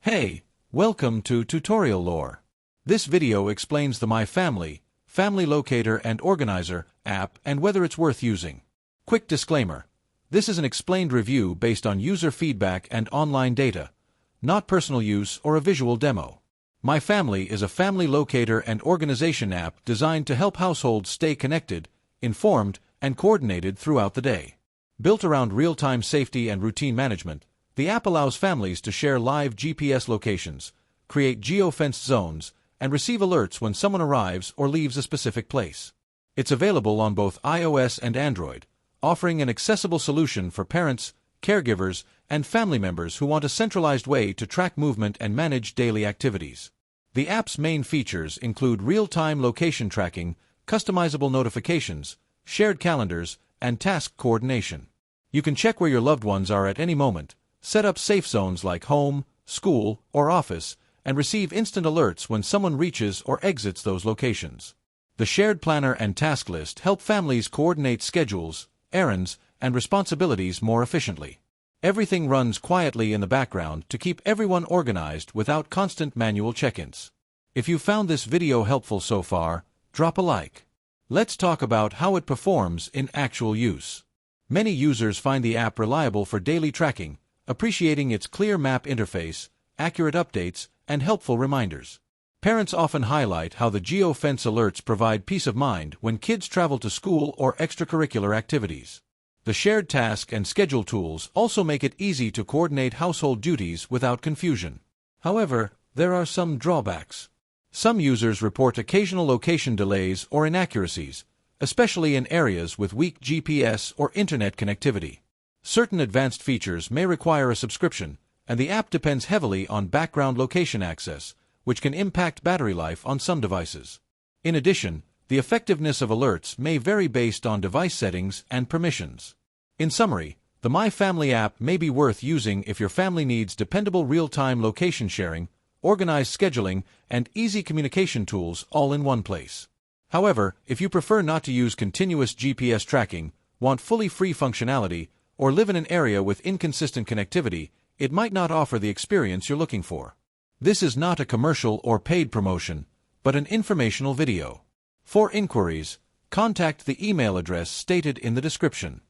Hey, welcome to Tutorial Lore. This video explains the My Family, Family Locator and Organizer app and whether it's worth using. Quick disclaimer. This is an explained review based on user feedback and online data, not personal use or a visual demo. My Family is a family locator and organization app designed to help households stay connected, informed, and coordinated throughout the day. Built around real-time safety and routine management, the app allows families to share live GPS locations, create geofenced zones, and receive alerts when someone arrives or leaves a specific place. It's available on both iOS and Android, offering an accessible solution for parents, caregivers, and family members who want a centralized way to track movement and manage daily activities. The app's main features include real-time location tracking, customizable notifications, shared calendars, and task coordination. You can check where your loved ones are at any moment, set up safe zones like home, school, or office, and receive instant alerts when someone reaches or exits those locations. The shared planner and task list help families coordinate schedules, errands, and responsibilities more efficiently. Everything runs quietly in the background to keep everyone organized without constant manual check-ins. If you found this video helpful so far, drop a like. Let's talk about how it performs in actual use. Many users find the app reliable for daily tracking, appreciating its clear map interface, accurate updates, and helpful reminders. Parents often highlight how the Geofence alerts provide peace of mind when kids travel to school or extracurricular activities. The shared task and schedule tools also make it easy to coordinate household duties without confusion. However, there are some drawbacks. Some users report occasional location delays or inaccuracies, especially in areas with weak GPS or internet connectivity. Certain advanced features may require a subscription, and the app depends heavily on background location access, which can impact battery life on some devices. In addition, the effectiveness of alerts may vary based on device settings and permissions. In summary, the My Family app may be worth using if your family needs dependable real-time location sharing, organized scheduling, and easy communication tools all in one place. However, if you prefer not to use continuous GPS tracking, want fully free functionality, or live in an area with inconsistent connectivity, it might not offer the experience you're looking for. This is not a commercial or paid promotion, but an informational video. For inquiries, contact the email address stated in the description.